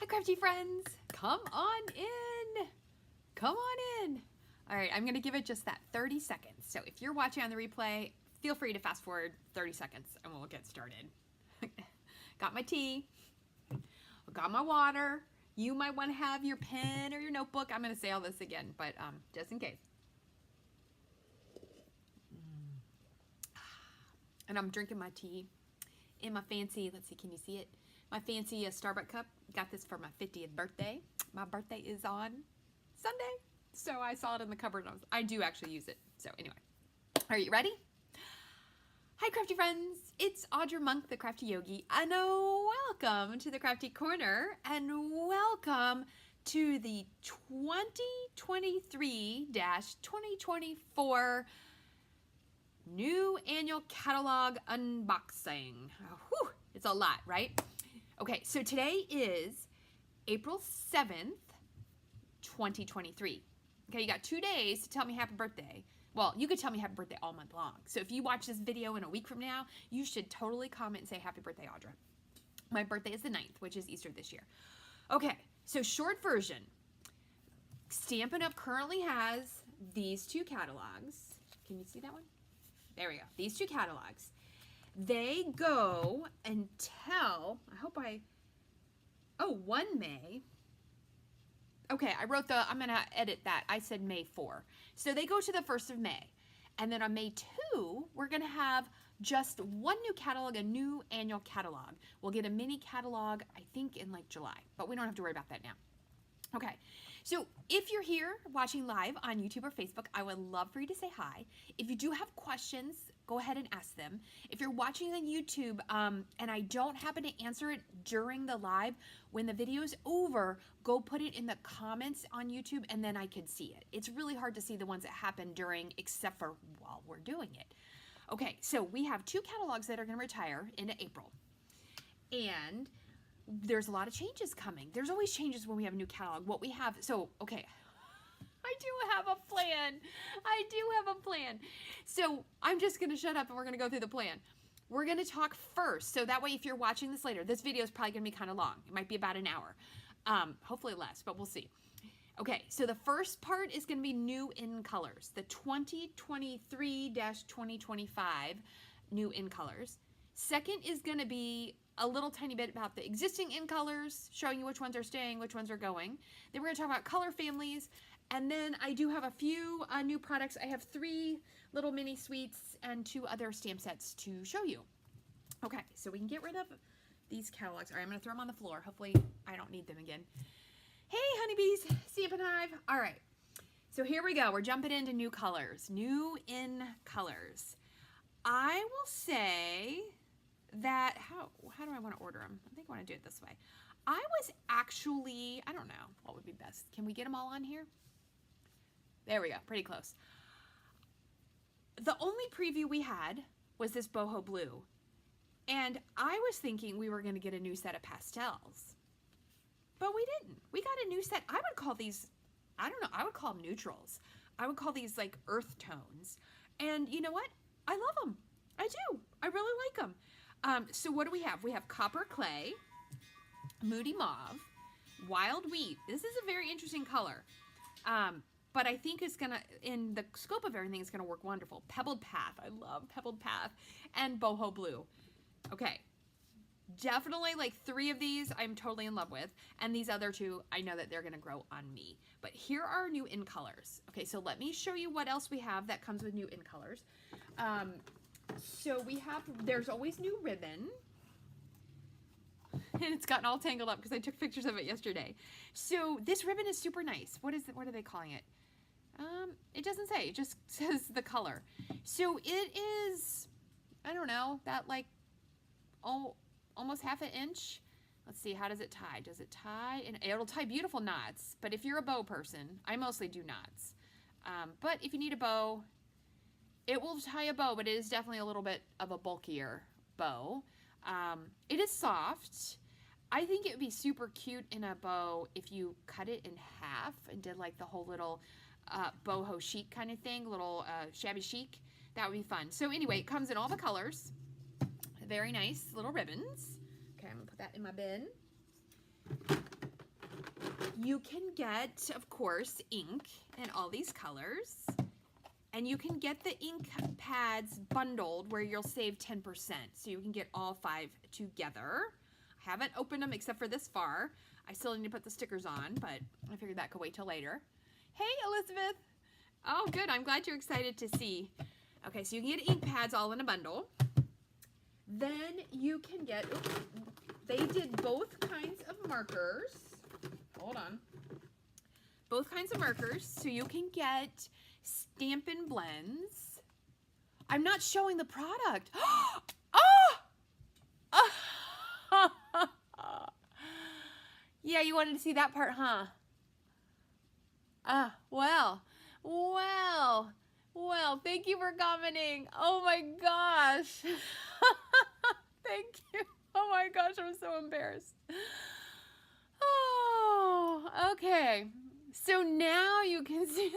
Hi, crafty friends. Come on in. Come on in. All right, I'm going to give it just that 30 seconds. So if you're watching on the replay, feel free to fast forward 30 seconds and we'll get started. Got my tea. Got my water. You might want to have your pen or your notebook. I'm going to say all this again, but just in case. And I'm drinking my tea in my fancy, let's see, can you see it? My fancy Starbucks cup. Got this for my 50th birthday. My birthday is on Sunday. So I saw it in the cupboard and I do actually use it. So anyway, are you ready? Hi, crafty friends. It's Audra Monk, the Crafty Yogi, and welcome to the Crafty Corner, and welcome to the 2023-2024 new annual catalog unboxing. Whew, it's a lot, right? Okay, so today is April 7th, 2023. Okay, you got 2 days to tell me happy birthday. Well, you could tell me happy birthday all month long. So if you watch this video in a week from now, you should totally comment and say happy birthday, Audra. My birthday is the 9th, which is Easter this year. Okay, so short version. Stampin' Up! Currently has these two catalogs. Can you see that one? There we go. These two catalogs. They go until, oh, 1 May. Okay, I'm going to edit that. I said May 4. So they go to the 1st of May. And then on May 2, we're going to have just one new catalog, a new annual catalog. We'll get a mini catalog, I think, in like July. But we don't have to worry about that now. Okay, so if you're here watching live on YouTube or Facebook, I would love for you to say hi. If you do have questions, go ahead and ask them. If you're watching on YouTube and I don't happen to answer it during the live, when the video is over, go put it in the comments on YouTube and then I can see it. It's really hard to see the ones that happen during, except for while we're doing it. Okay, so we have two catalogs that are going to retire into April. And there's a lot of changes coming. There's always changes when we have a new catalog. What we have, so, okay, I do have a plan. I do have a plan. So I'm just going to shut up and we're going to go through the plan. We're going to talk first. So that way, if you're watching this later, this video is probably going to be kind of long. It might be about an hour. Hopefully less, but we'll see. Okay, so the first part is going to be new in colors. The 2023-2025 new in colors. Second is going to be a little tiny bit about the existing in colors, showing you which ones are staying, which ones are going. Then we're going to talk about color families. And then I do have a few new products. I have 3 little mini suites and 2 other stamp sets to show you. Okay, so we can get rid of these catalogs. All right, I'm going to throw them on the floor. Hopefully I don't need them again. Hey, honeybees, Stampin' Hive. All right, so here we go. We're jumping into new colors, new in colors. I will say that, how do I want to order them? I think I want to do it this way. I was actually, I don't know what would be best. Can we get them all on here? There we go, pretty close. The only preview we had was this boho blue. And I was thinking we were going to get a new set of pastels. But we didn't. We got a new set. I would call these, I don't know, I would call them neutrals. I would call these like earth tones. And you know what? I love them. I do. I really like them. So what do we have? We have copper clay, moody mauve, wild wheat. This is a very interesting color. But I think it's gonna, in the scope of everything, it's gonna work wonderful. Pebbled Path. I love Pebbled Path. And boho blue. Okay. Definitely like 3 of these I'm totally in love with. And these other 2, I know that they're gonna grow on me. But here are our new in colors. Okay, so let me show you what else we have that comes with new in colors. So we have, there's always new ribbon. And it's gotten all tangled up because I took pictures of it yesterday. So this ribbon is super nice. What is it? What are they calling it? It doesn't say. It just says the color. So it is, I don't know, that like almost ½ an inch. Let's see, how does it tie? Does it tie? And it'll tie beautiful knots. But if you're a bow person, I mostly do knots. But if you need a bow, it will tie a bow, but it is definitely a little bit of a bulkier bow. It is soft. I think it would be super cute in a bow if you cut it in half and did like the whole little boho chic kind of thing, little shabby chic. That would be fun. So anyway, it comes in all the colors. Very nice little ribbons. Okay, I'm gonna put that in my bin. you can get, of course, ink in all these colors. And you can get the ink pads bundled where you'll save 10%. So you can get all 5 together. I haven't opened them except for this far. I still need to put the stickers on, but I figured that could wait till later. Hey, Elizabeth. Oh, good. I'm glad you're excited to see. Okay, so you can get ink pads all in a bundle. Then you can get, oops, they did both kinds of markers. Hold on. Both kinds of markers, so you can get Stampin' Blends. I'm not showing the product. Oh! Yeah, you wanted to see that part, huh? Well, thank you for commenting. Oh my gosh. Thank you. Oh my gosh, I'm so embarrassed. Oh, okay. So now you can see.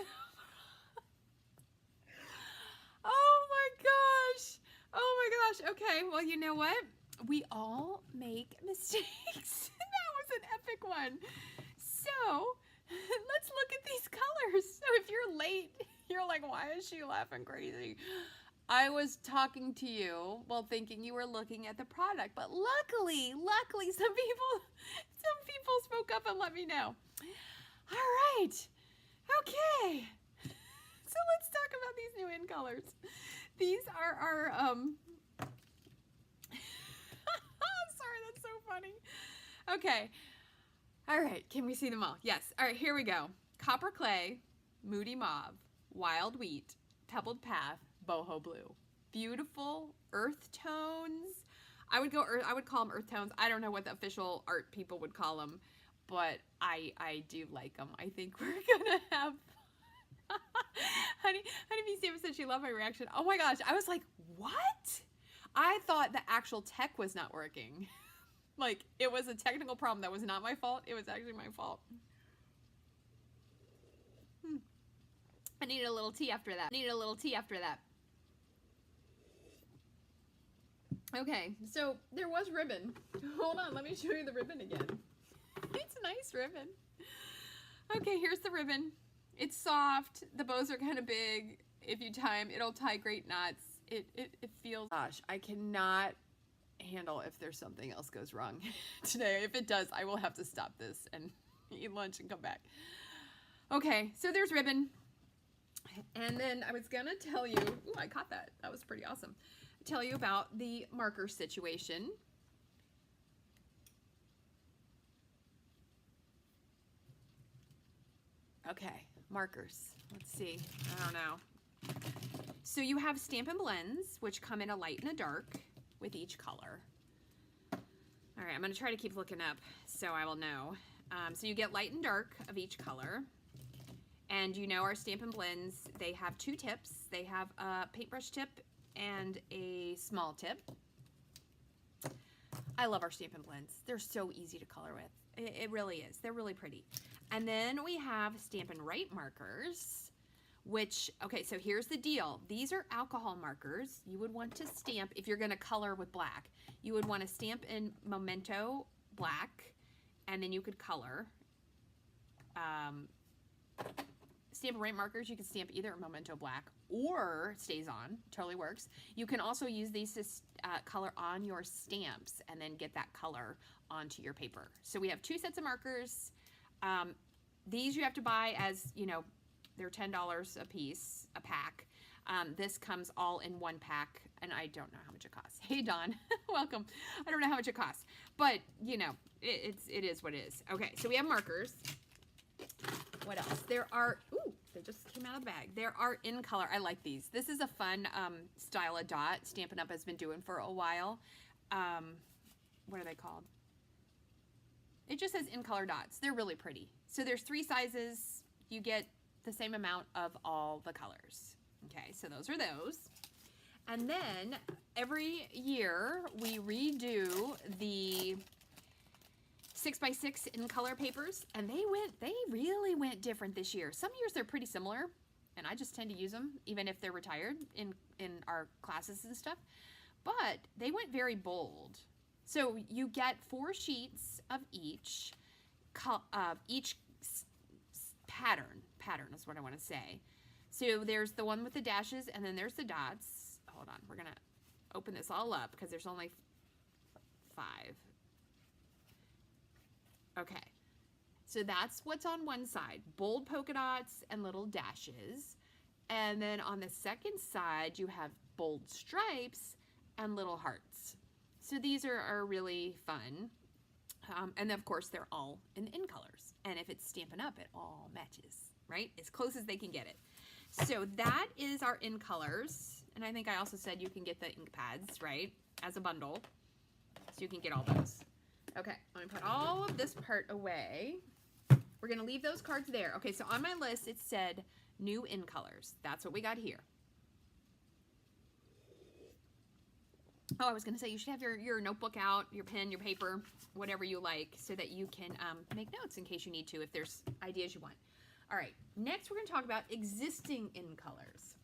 Oh my gosh. Oh my gosh. Okay, well, you know what? We all make mistakes. That was an epic one. So, let's look at these colors. So if you're late, you're like, why is she laughing crazy? I was talking to you while thinking you were looking at the product, but luckily, some people spoke up and let me know. All right. Okay. So let's talk about these new in colors. These are our, sorry, that's so funny. Okay. All right, can we see them all? Yes. All right, here we go. Copper Clay, Moody Mauve, Wild Wheat, Pebbled Path, Boho Blue. Beautiful earth tones. I would call them earth tones. I don't know what the official art people would call them, but I do like them. I think we're gonna have Honey B. Sam said she loved my reaction. Oh my gosh, I was like, what? I thought the actual tech was not working. Like, it was a technical problem that was not my fault. It was actually my fault. I needed a little tea after that. Okay, so there was ribbon. Hold on, let me show you the ribbon again. It's a nice ribbon. Okay, here's the ribbon. It's soft. The bows are kind of big. If you tie them, it'll tie great knots. It feels... Gosh, I cannot handle if there's something else goes wrong today. If it does, I will have to stop this and eat lunch and come back. Okay, so there's ribbon. And then I was gonna tell you... Ooh, I caught that. That was pretty awesome. Tell you about the marker situation. Okay, markers. Let's see. I don't know. So you have Stampin' Blends, which come in a light and a dark with each color. All right, I'm going to try to keep looking up so I will know. So you get light and dark of each color. And you know our Stampin' Blends, they have 2 tips. They have a paintbrush tip and a small tip. I love our Stampin' Blends. They're so easy to color with. It really is. They're really pretty. And then we have Stampin' Write markers, which, okay, so here's the deal. These are alcohol markers. You would want to stamp, if you're going to color with black, you would want to stamp in Memento black, and then you could color. Stampin' Write markers, you can stamp either Memento black or StazOn, totally works. You can also use these to color on your stamps and then get that color onto your paper. So we have 2 sets of markers. These you have to buy as, you know, they're $10 a piece, a pack. This comes all in one pack, and I don't know how much it costs. Hey, Dawn, welcome. I don't know how much it costs, but, you know, it is what it is. Okay, so we have markers. What else? There are, ooh, they just came out of the bag. There are in color. I like these. This is a fun style of dot Stampin' Up! Has been doing for a while. What are they called? It just says in color dots. They're really pretty. So there's 3 sizes. You get the same amount of all the colors. Okay, so those are those. And then every year we redo the 6x6 in color papers, and they really went different this year. Some years they're pretty similar, and I just tend to use them even if they're retired in our classes and stuff. But they went very bold. So you get 4 sheets of each pattern is what I want to say. So there's the one with the dashes, and then there's the dots. Hold on, we're gonna open this all up because there's only 5. Okay, so that's what's on one side, bold polka dots and little dashes. And then on the second side, you have bold stripes and little hearts. So these are really fun. And of course, they're all in colors. And if it's Stampin' Up, it all matches, right? As close as they can get it. So that is our in colors. And I think I also said you can get the ink pads, right, as a bundle. So you can get all those. Okay, I'm gonna put all of this part away. We're gonna leave those cards there. Okay, so on my list, it said new in colors. That's what we got here. Oh, I was gonna say you should have your notebook out, your pen, your paper, whatever you like, so that you can make notes in case you need to, if there's ideas you want. All right, next we're gonna talk about existing in colors.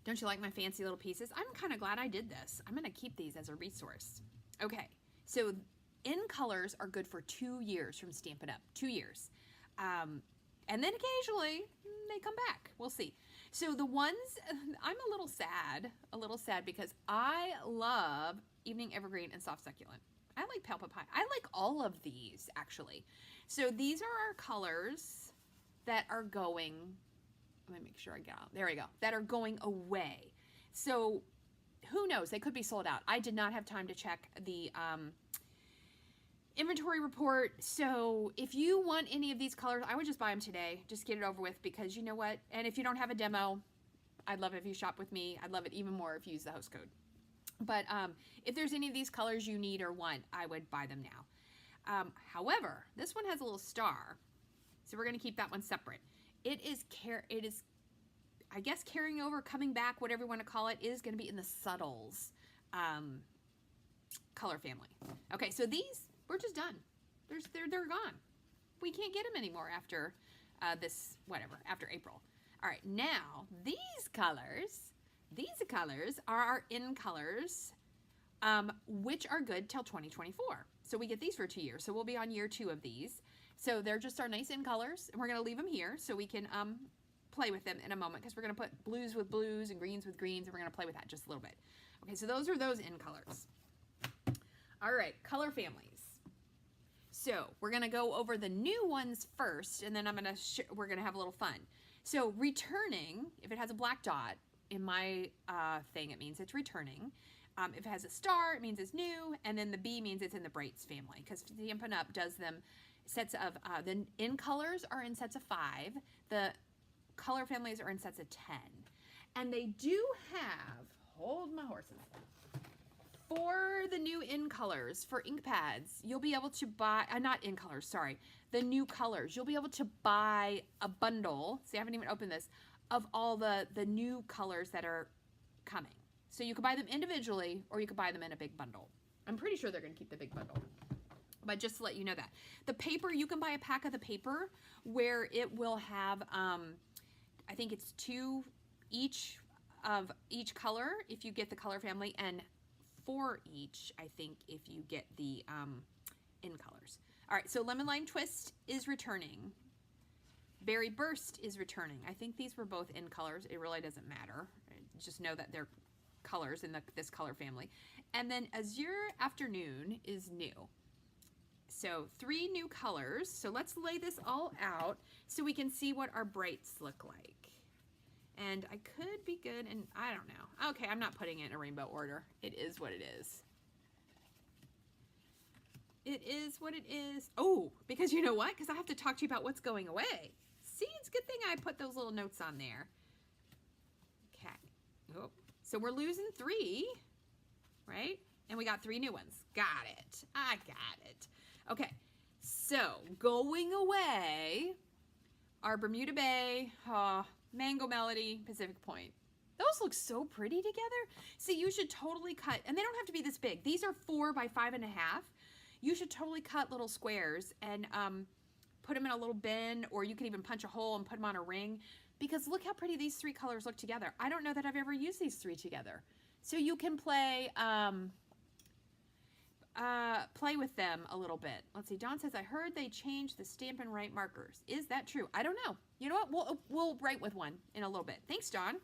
Don't you like my fancy little pieces? I'm kind of glad I did this. I'm gonna keep these as a resource. Okay, so in colors are good for 2 years from Stampin' Up, 2 years. And then occasionally they come back, we'll see. So the ones, I'm a little sad because I love Evening Evergreen and Soft Succulent. I like Palpa Pie. I like all of these, actually. So these are our colors that are going, let me make sure I get out. There we go. That are going away. So who knows? They could be sold out. I did not have time to check the inventory report. So if you want any of these colors, I would just buy them today. Just get it over with, because you know what? And if you don't have a demo, I'd love it if you shop with me. I'd love it even more if you use the host code. But if there's any of these colors you need or want, I would buy them now. However, this one has a little star, so we're going to keep that one separate. It is, I guess, carrying over, coming back, whatever you want to call it, is going to be in the Subtles color family. Okay, so these, we're just done. They're gone. We can't get them anymore after after April. All right, now these colors are our in colors, which are good till 2024. So we get these for 2 years. So we'll be on year 2 of these. So they're just our nice in colors, and we're gonna leave them here so we can play with them in a moment, because we're gonna put blues with blues and greens with greens, and we're gonna play with that just a little bit. Okay, so those are those in colors. All right, color families. So we're gonna go over the new ones first, and then we're gonna have a little fun. So returning, if it has a black dot, in my thing, it means it's returning. If it has a star, it means it's new, and then the B means it's in the Brights family, because Stampin' Up does them sets of, the in colors are in sets of 5, the color families are in sets of 10. And they do have, hold my horses, for the new in colors, for ink pads, you'll be able to buy, not in colors, sorry, the new colors, you'll be able to buy a bundle, see I haven't even opened this, of all the new colors that are coming. So you could buy them individually, or you could buy them in a big bundle. I'm pretty sure they're gonna keep the big bundle, but just to let you know that. The paper, you can buy a pack of the paper where it will have, I think it's 2 each of each color if you get the color family, and 4 each, I think, if you get the in colors. All right, so Lemon Lime Twist is returning. Berry Burst is returning. I think these were both in colors. It really doesn't matter. Just know that they're colors in this color family. And then Azure Afternoon is new. So 3 new colors. So let's lay this all out so we can see what our Brights look like. And I could be good, and I don't know. Okay, I'm not putting it in a rainbow order. It is what it is. It is what it is. Oh, because you know what? Because I have to talk to you about what's going away. See, it's a good thing I put those little notes on there. Okay. Oh. So we're losing 3, right? And we got 3 new ones. Got it. I got it. Okay. So going away are Bermuda Bay, Mango Melody, Pacific Point. Those look so pretty together. See, you should totally cut, and they don't have to be this big. These are 4 by 5.5. You should totally cut little squares and put them in a little bin, or you can even punch a hole and put them on a ring, because look how pretty these 3 colors look together. I don't know that I've ever used these 3 together. So you can play play with them a little bit. Let's see. Dawn says, I heard they changed the Stampin' Write markers. Is that true? I don't know. You know what? We'll write with one in a little bit. Thanks, Dawn.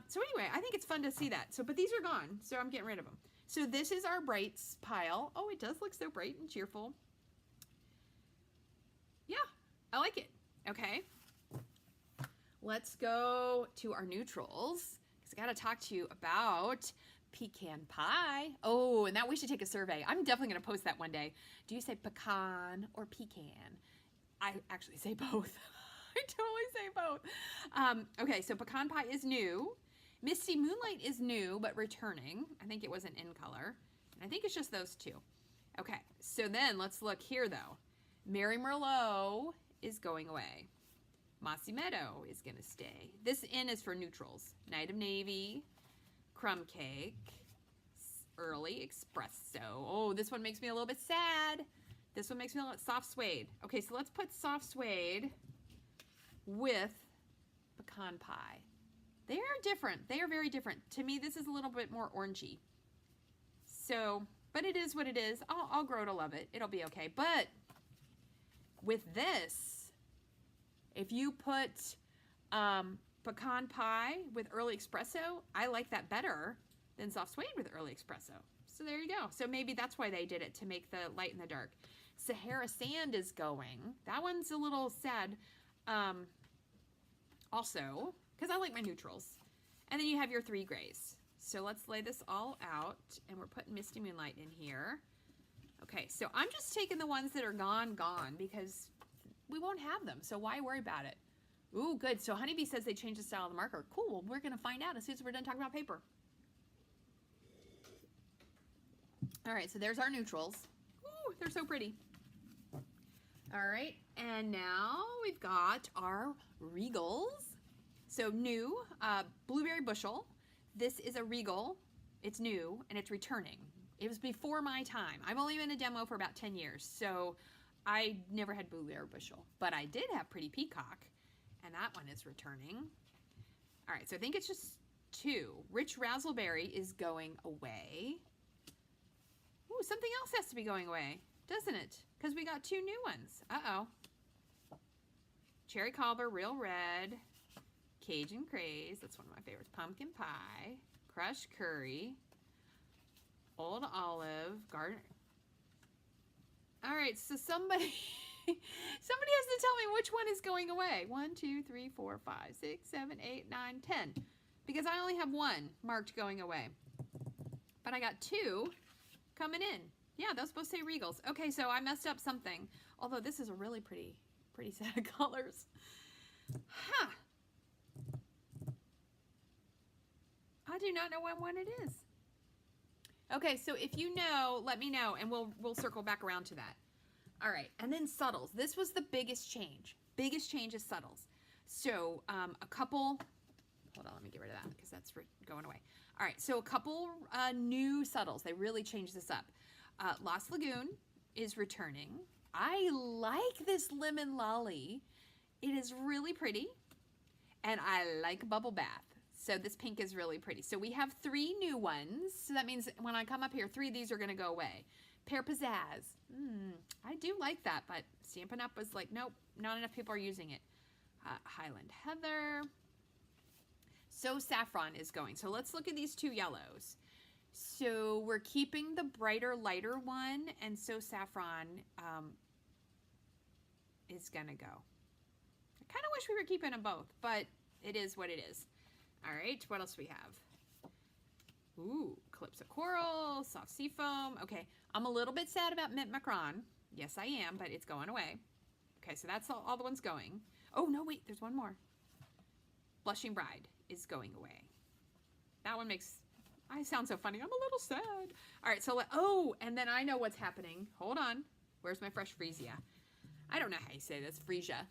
So anyway, I think it's fun to see that. So, but these are gone, so I'm getting rid of them. So this is our brights pile. Oh, it does look so bright and cheerful. Yeah, I like it. Okay. Let's go to our neutrals, because I got to talk to you about pecan pie. Oh, and that we should take a survey. I'm definitely going to post that one day. Do you say pecan or pecan? I actually say both. I totally say both. Okay, so pecan pie is new. Misty Moonlight is new, but returning. I think it wasn't in color. And I think it's just those two. Okay, so then let's look here, though. Mary Merlot is going away. Mossy Meadow is going to stay. This in is for neutrals. Night of Navy, Crumb Cake, Early Espresso. Oh, this one makes me a little bit sad. This one makes me a little soft suede. Okay, so let's put soft suede with pecan pie. They are different. They are very different. To me, this is a little bit more orangey. So, but it is what it is. I'll grow to love it. It'll be okay. But with this, if you put pecan pie with Early Espresso, I like that better than soft suede with Early Espresso. So there you go. So maybe that's why they did it, to make the light and the dark. Sahara Sand is going. That one's a little sad. Also, because I like my neutrals. And then you have your 3 grays. So let's lay this all out, and we're putting Misty Moonlight in here. Okay, so I'm just taking the ones that are gone, because we won't have them, so why worry about it? Ooh, good. So Honeybee says they changed the style of the marker. Cool, well, we're gonna find out as soon as we're done talking about paper. All right, so there's our neutrals. Ooh, they're so pretty. All right, and now we've got our Regals. So new, Blueberry Bushel. This is a Regal. It's new, and it's returning. It was before my time. I've only been a demo for about 10 years, so I never had Blueberry Bushel. But I did have Pretty Peacock, and that one is returning. All right, so I think it's just 2. Rich Razzleberry is going away. Ooh, something else has to be going away, doesn't it? Because we got 2 new ones. Uh-oh. Cherry Cobbler, Real Red, Cajun Craze, that's one of my favorites. Pumpkin Pie, Crushed Curry, Old Olive, Garden. All right, so somebody has to tell me which one is going away. 1, 2, 3, 4, 5, 6, 7, 8, 9, 10. Because I only have 1 marked going away. But I got 2 coming in. Yeah, those both say Regals. Okay, so I messed up something. Although this is a really pretty set of colors. Huh. I do not know what one it is. Okay, so if you know, let me know, and we'll circle back around to that. All right, and then subtles. This was the biggest change. Biggest change is subtles. So a couple, hold on, let me get rid of that because that's going away. All right, so a couple new subtles. They really changed this up. Lost Lagoon is returning. I like this Lemon Lolly. It is really pretty, and I like Bubble Bath. So this pink is really pretty. So we have 3 new ones. So that means when I come up here, 3 of these are going to go away. Pear Pizzazz. I do like that, but Stampin' Up! Was like, nope, not enough people are using it. Highland Heather. So Saffron is going. So let's look at these 2 yellows. So we're keeping the brighter, lighter one, and So Saffron is going to go. I kind of wish we were keeping them both, but it is what it is. All right, what else do we have? Ooh, Calypso Coral, Soft Seafoam. Okay, I'm a little bit sad about Mint Macron. Yes, I am, but it's going away. Okay, so that's all the ones going. Oh, no, wait, there's one more. Blushing Bride is going away. That one makes, I sound so funny. I'm a little sad. All right, so, oh, and then I know what's happening. Hold on. Where's my fresh Freesia? I don't know how you say this, Freesia.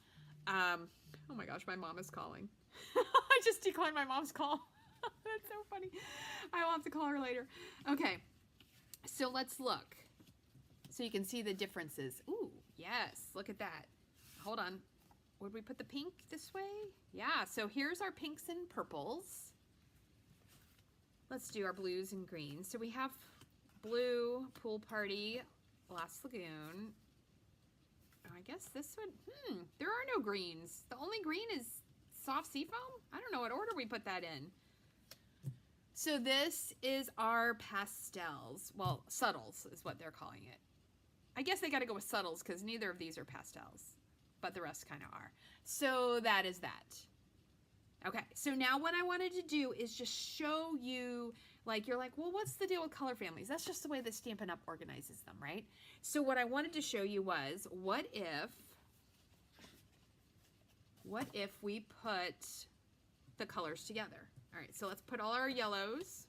Oh my gosh, my mom is calling. I just declined my mom's call. That's so funny. I will have to call her later. Okay, so let's look. So you can see the differences. Ooh, yes, look at that. Hold on. Would we put the pink this way? Yeah, so here's our pinks and purples. Let's do our blues and greens. So we have blue, Pool Party, Lost Lagoon. I guess this would, there are no greens. The only green is soft seafoam. I don't know what order we put that in. So this is our pastels. Well, subtles is what they're calling it. I guess they got to go with subtles because neither of these are pastels, but the rest kind of are. So that is that. Okay, so now what I wanted to do is just show you, like, you're like, well, what's the deal with color families? That's just the way that Stampin' Up! Organizes them, right? So what I wanted to show you was, what if we put the colors together? All right, so let's put all our yellows.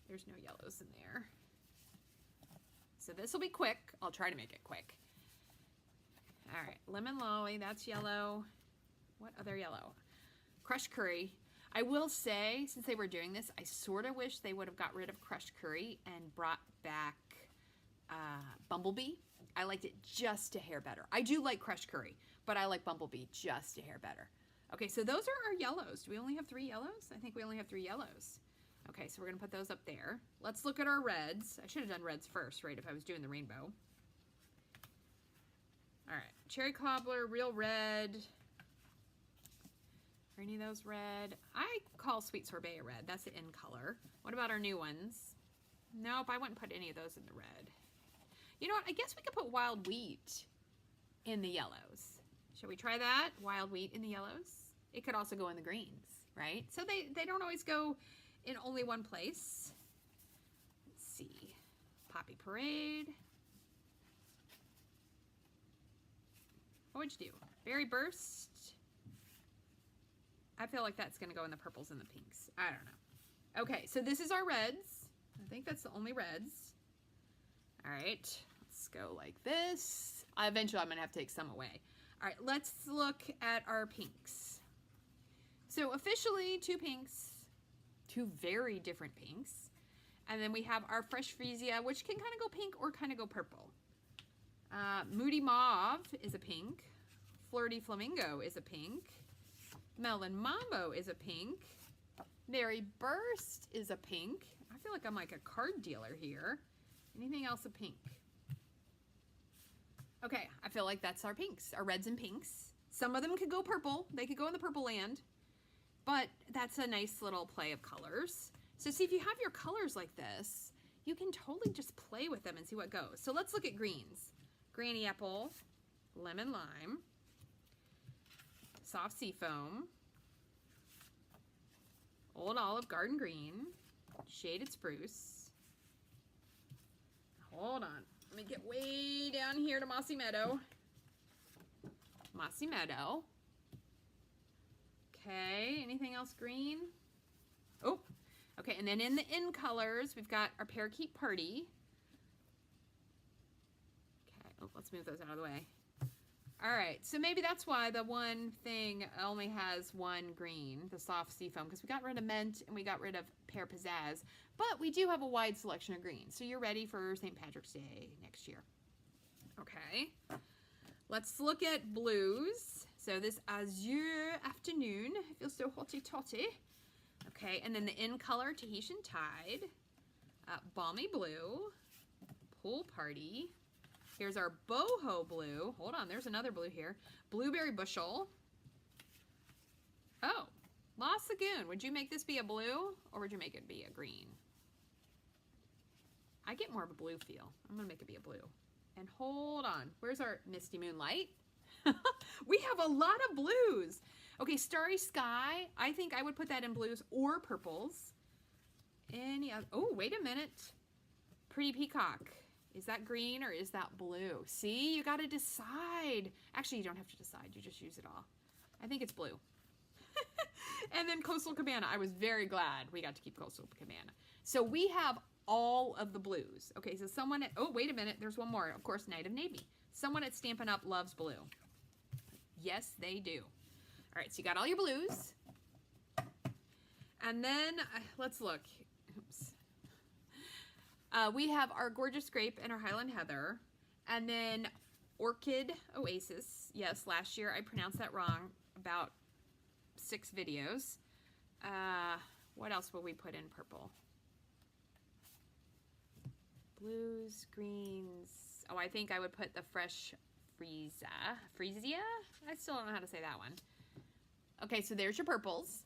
There's no yellows in there. So this will be quick. I'll try to make it quick. All right, Lemon Lolly, that's yellow. What other yellow? Crushed Curry. I will say, since they were doing this, I sort of wish they would have got rid of Crushed Curry and brought back Bumblebee. I liked it just a hair better. I do like Crushed Curry, but I like Bumblebee just a hair better. Okay, so those are our yellows. Do we only have 3 yellows? I think we only have 3 yellows. Okay, so we're gonna put those up there. Let's look at our reds. I should have done reds first, right, if I was doing the rainbow. All right, Cherry Cobbler, Real Red. Are any of those red? I call Sweet Sorbet a red. That's the in color. What about our new ones? Nope, I wouldn't put any of those in the red. You know what? I guess we could put Wild Wheat in the yellows. Shall we try that? Wild Wheat in the yellows? It could also go in the greens, right? So they don't always go in only one place. Let's see. Poppy Parade. What would you do? Berry Burst. I feel like that's going to go in the purples and the pinks. I don't know. Okay, so this is our reds. I think that's the only reds. All right, let's go like this. Eventually, I'm going to have to take some away. All right, let's look at our pinks. So officially 2 pinks, 2 very different pinks. And then we have our Fresh Freesia, which can kind of go pink or kind of go purple. Moody Mauve is a pink. Flirty Flamingo is a pink. Melon Mambo is a pink. Berry Burst is a pink. I feel like I'm like a card dealer here. Anything else a pink? Okay, I feel like that's our pinks, our reds and pinks. Some of them could go purple. They could go in the purple land. But that's a nice little play of colors. So see, if you have your colors like this, you can totally just play with them and see what goes. So let's look at greens. Granny Apple, Lemon Lime, Soft Seafoam, Old Olive Garden Green, Shaded Spruce. Hold on. Let me get way down here to Mossy Meadow. Mossy Meadow. Okay, anything else green? Oh, okay, and then in the in colors, we've got our Parakeet Party. Okay, oh, let's move those out of the way. All right, so maybe that's why the one thing only has 1 green, the Soft Seafoam, because we got rid of Mint and we got rid of Pear Pizzazz, but we do have a wide selection of greens, so you're ready for St. Patrick's Day next year. Okay, let's look at blues. So this Azure Afternoon, it feels so hotty-totty. Okay, and then the in color, Tahitian Tide, Balmy Blue, Pool Party. Here's our Boho Blue. Hold on, there's another blue here. Blueberry Bushel. Oh, Lost Lagoon. Would you make this be a blue or would you make it be a green? I get more of a blue feel. I'm gonna make it be a blue. And hold on, where's our Misty Moonlight? We have a lot of blues. Okay, Starry Sky. I think I would put that in blues or purples. Any other? Oh, wait a minute. Pretty Peacock. Is that green or is that blue? See, you got to decide. Actually, you don't have to decide. You just use it all. I think it's blue. And then Coastal Cabana. I was very glad we got to keep Coastal Cabana. So we have all of the blues. Okay, so someone at, oh, wait a minute. There's one more. Of course, Night of Navy. Someone at Stampin' Up! Loves blue. Yes, they do. All right, so you got all your blues. And then let's look. Oops. We have our Gorgeous Grape and our Highland Heather. And then Orchid Oasis. Yes, last year I pronounced that wrong about 6 videos. What else will we put in purple? Blues, greens. Oh, I think I would put the fresh Freesia? I still don't know how to say that one. Okay, so there's your purples.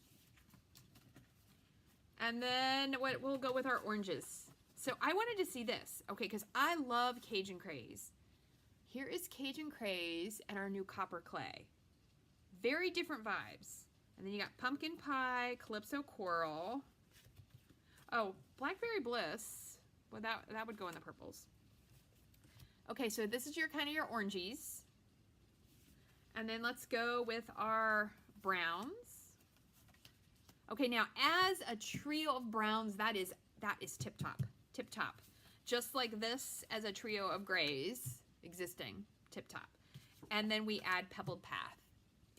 And then we'll go with our oranges. So I wanted to see this, okay, because I love Cajun Craze. Here is Cajun Craze and our new copper clay. Very different vibes. And then you got Pumpkin Pie, Calypso Coral. Oh, Blackberry Bliss. Well, that would go in the purples. Okay, so this is your kind of your oranges. And then let's go with our browns. Okay, now as a trio of browns, that is tip-top, tip-top. Just like this as a trio of grays, existing, tip-top. And then we add Pebbled Path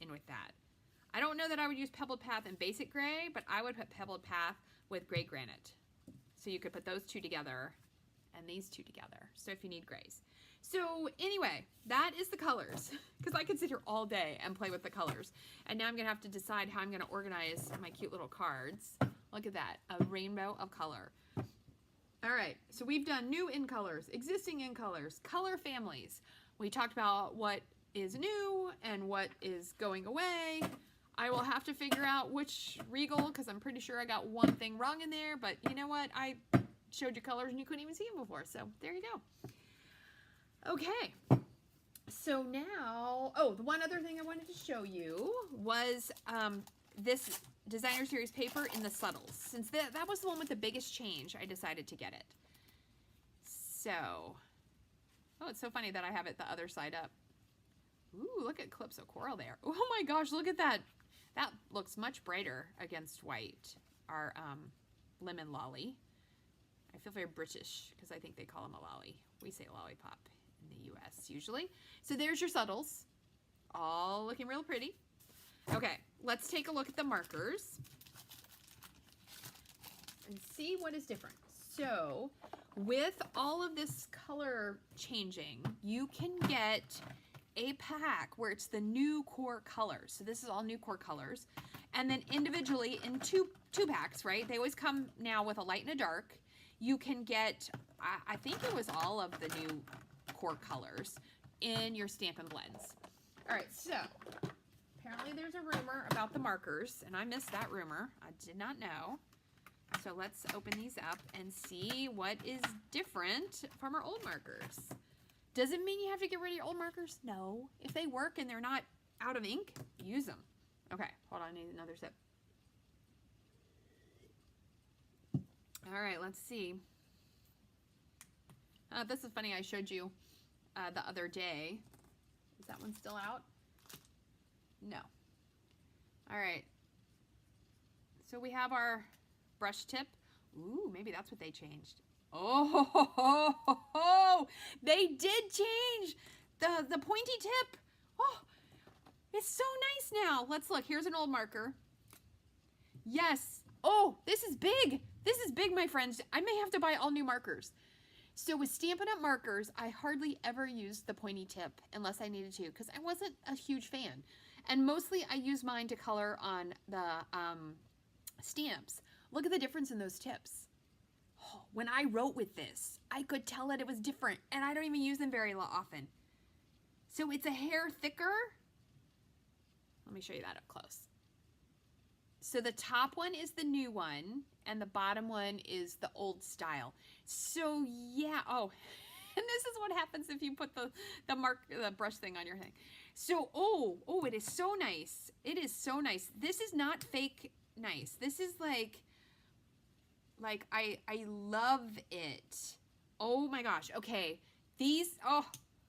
in with that. I don't know that I would use Pebbled Path in basic gray, but I would put Pebbled Path with gray granite. So you could put those two together and these two together. So if you need grays. So anyway, that is the colors, because I could sit here all day and play with the colors. And now I'm gonna have to decide how I'm gonna organize my cute little cards. Look at that, a rainbow of color. All right, so we've done new in colors, existing in colors, color families. We talked about what is new and what is going away. I will have to figure out which regal, because I'm pretty sure I got one thing wrong in there, but you know what? I showed you colors and you couldn't even see them before, so there you go. Okay, so now, oh, the one other thing I wanted to show you was this designer series paper in the subtles. Since that was the one with the biggest change, I decided to get it. So, oh, it's so funny that I have it the other side up. Ooh, look at Calypso Coral there. Oh my gosh, look at that. That looks much brighter against white, our lemon lolly. I feel very British because I think they call them a lolly. We say lollipop in the US usually. So there's your subtles, all looking real pretty. Okay, let's take a look at the markers and see what is different. So with all of this color changing, you can get a pack where it's the new core colors. So this is all new core colors. And then individually in two packs, right? They always come now with a light and a dark. You can get, I think it was all of the new core colors in your Stampin' Blends. All right, so apparently there's a rumor about the markers, and I missed that rumor. I did not know. So let's open these up and see what is different from our old markers. Does it mean you have to get rid of your old markers? No. If they work and they're not out of ink, use them. Okay, hold on, I need another sip. All right, let's see. This is funny, I showed you the other day. Is that one still out? No. All right. So we have our brush tip. Ooh, maybe that's what they changed. Oh, they did change the pointy tip. Oh, it's so nice now. Let's look. Here's an old marker. Yes. Oh, this is big. This is big, my friends. I may have to buy all new markers. So with Stampin' Up! Markers, I hardly ever used the pointy tip unless I needed to because I wasn't a huge fan. And mostly I use mine to color on the stamps. Look at the difference in those tips. Oh, when I wrote with this, I could tell that it was different, and I don't even use them very often. So it's a hair thicker. Let me show you that up close. So the top one is the new one, and the bottom one is the old style. So yeah, oh, and this is what happens if you put the brush thing on your thing. So, oh, it is so nice. It is so nice. This is not fake nice. This is like I love it. Oh my gosh. Okay. These, oh,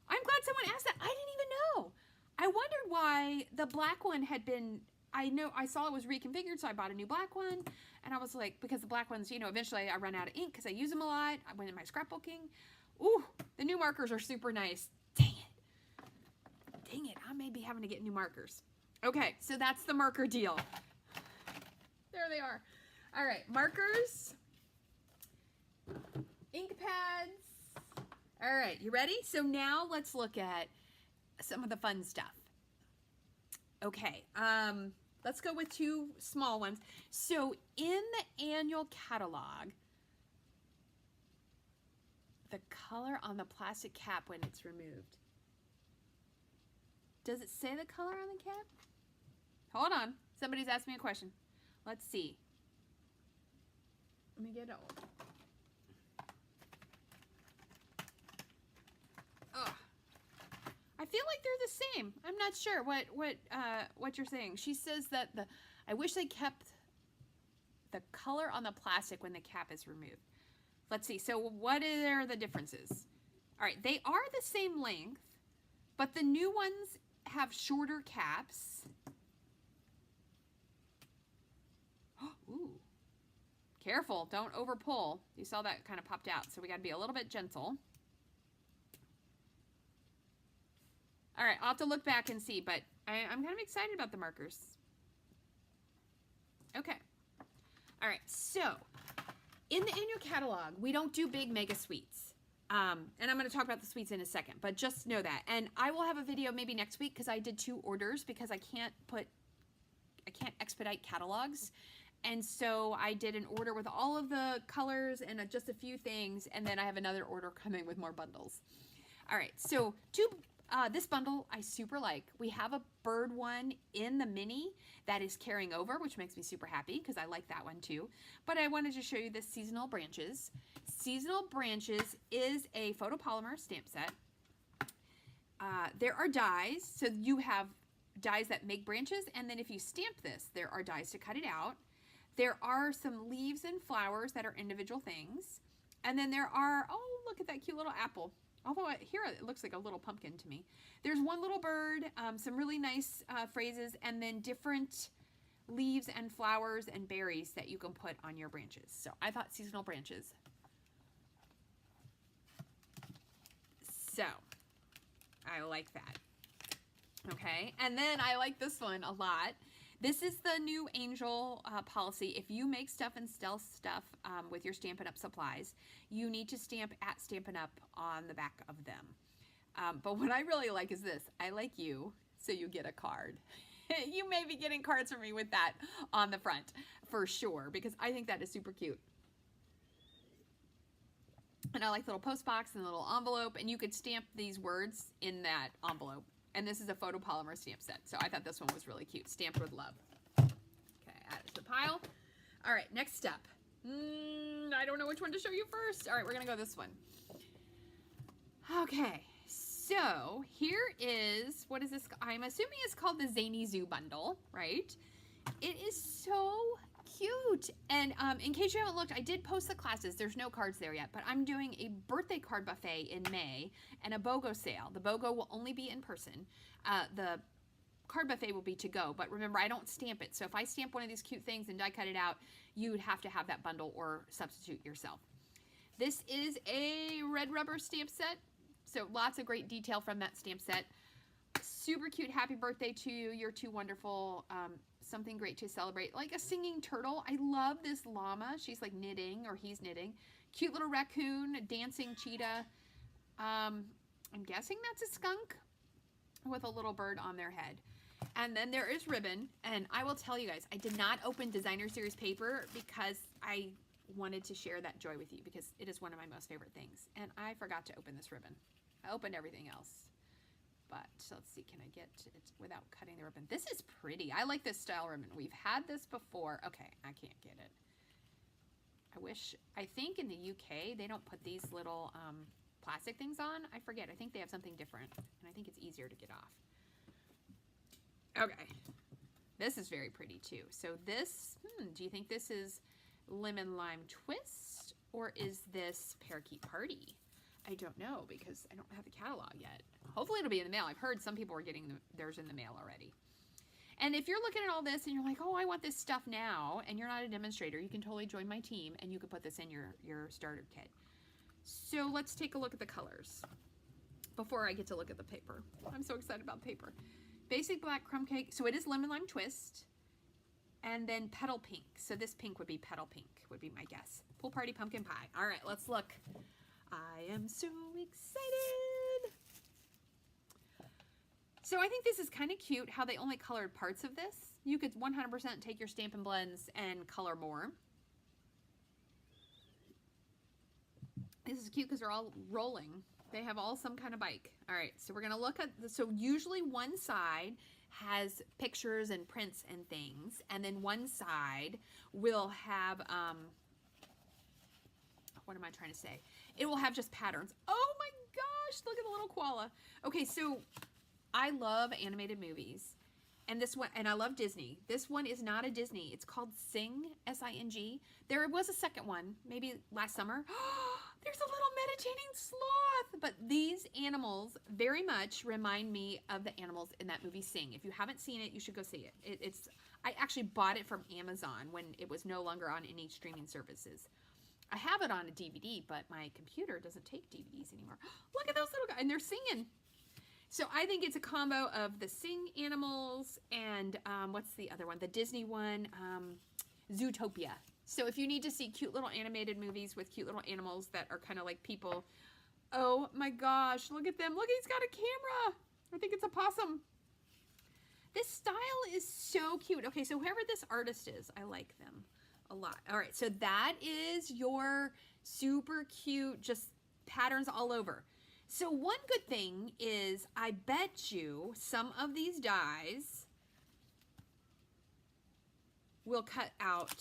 I'm glad someone asked that. I didn't even know. I wondered why the black one had been, I saw it was reconfigured, so I bought a new black one. And I was like, because the black ones, you know, eventually I run out of ink because I use them a lot. I went in my scrapbooking. Ooh, the new markers are super nice. Dang it. Dang it. I may be having to get new markers. Okay, so that's the marker deal. There they are. All right, markers, ink pads. All right, you ready? So now let's look at some of the fun stuff. Okay, let's go with two small ones. So in the annual catalog, the color on the plastic cap when it's removed. Does it say the color on the cap? Hold on. Somebody's asked me a question. Let's see. Let me get it. Ugh. I feel like they're the same. I'm not sure what you're saying. She says that I wish they kept the color on the plastic when the cap is removed. Let's see. So what are the differences? All right, they are the same length, but the new ones have shorter caps. Ooh. Careful, don't over pull. You saw that kind of popped out, so we got to be a little bit gentle. All right, I'll have to look back and see, but I'm kind of excited about the markers. Okay. All right, so in the annual catalog, we don't do big mega sweets. And I'm going to talk about the sweets in a second, but just know that. And I will have a video maybe next week because I did 2 orders because I can't expedite catalogs. And so I did an order with all of the colors and just a few things, and then I have another order coming with more bundles. All right, so this bundle I super like. We have a bird one in the mini that is carrying over, which makes me super happy because I like that one too. But I wanted to show you the Seasonal Branches. Seasonal Branches is a photopolymer stamp set. There are dies, so you have dies that make branches, and then if you stamp this, there are dies to cut it out. There are some leaves and flowers that are individual things. And then there are, oh, look at that cute little apple. Although here it looks like a little pumpkin to me. There's one little bird, some really nice phrases, and then different leaves and flowers and berries that you can put on your branches. So I thought Seasonal Branches. So I like that. Okay, and then I like this one a lot. This is the new Angel policy. If you make stuff and sell stuff with your Stampin' Up! Supplies, you need to stamp at Stampin' Up! On the back of them. But what I really like is this. I like you, so you get a card. You may be getting cards from me with that on the front, for sure, because I think that is super cute. And I like the little post box and the little envelope, and you could stamp these words in that envelope. And this is a photopolymer stamp set. So I thought this one was really cute. Stamped with love. Okay, add it to the pile. All right, next up. I don't know which one to show you first. All right, we're going to go this one. Okay, so here is, what is this? I'm assuming it's called the Zany Zoo bundle, right? It is so cute. And in case you haven't looked, I did post the classes. There's no cards there yet, but I'm doing a birthday card buffet in May and a BOGO sale. The BOGO will only be in person. The card buffet will be to go, but remember, I don't stamp it. So if I stamp one of these cute things and die cut it out, you would have to have that bundle or substitute yourself. This is a red rubber stamp set. So lots of great detail from that stamp set. Super cute. Happy birthday to you. You're too wonderful. Something great to celebrate. Like a singing turtle. I love this llama. She's like knitting, or he's knitting. Cute little raccoon, dancing cheetah. I'm guessing that's a skunk with a little bird on their head. And then there is ribbon. And I will tell you guys, I did not open Designer Series paper because I wanted to share that joy with you, because it is one of my most favorite things. And I forgot to open this ribbon. I opened everything else. But let's see, can I get it without cutting the ribbon? This is pretty. I like this style ribbon. We've had this before. Okay, I can't get it. I think in the UK, they don't put these little plastic things on. I forget. I think they have something different. And I think it's easier to get off. Okay. This is very pretty too. So this, do you think this is Lemon Lime Twist? Or is this Parakeet Party? I don't know, because I don't have the catalog yet. Hopefully it'll be in the mail. I've heard some people are getting theirs in the mail already. And if you're looking at all this and you're like, oh, I want this stuff now, and you're not a demonstrator, you can totally join my team and you can put this in your starter kit. So let's take a look at the colors before I get to look at the paper. I'm so excited about paper. Basic Black Crumb Cake. So it is Lemon Lime Twist. And then Petal Pink. So this pink would be Petal Pink, would be my guess. Pool Party Pumpkin Pie. All right, let's look. I am so excited. So I think this is kind of cute how they only colored parts of this. You could 100% take your Stampin' Blends and color more. This is cute because they're all rolling. They have all some kind of bike. All right, so we're gonna look at so usually one side has pictures and prints and things, and then one side will have what am I trying to say? It will have just patterns. Oh my gosh, look at the little koala. Okay, so I love animated movies. And this one, and I love Disney. This one is not a Disney. It's called Sing, S-I-N-G. There was a second one, maybe last summer. There's a little meditating sloth. But these animals very much remind me of the animals in that movie Sing. If you haven't seen it, you should go see it. I actually bought it from Amazon when it was no longer on any streaming services. I have it on a DVD, but my computer doesn't take DVDs anymore. Look at those little guys, and they're singing. So I think it's a combo of the Sing animals and what's the other one? The Disney one, Zootopia. So if you need to see cute little animated movies with cute little animals that are kind of like people, oh my gosh, look at them. Look, he's got a camera. I think it's a possum. This style is so cute. Okay, so whoever this artist is, I like them a lot. All right, so that is your super cute, just patterns all over. So one good thing is I bet you some of these dies will cut out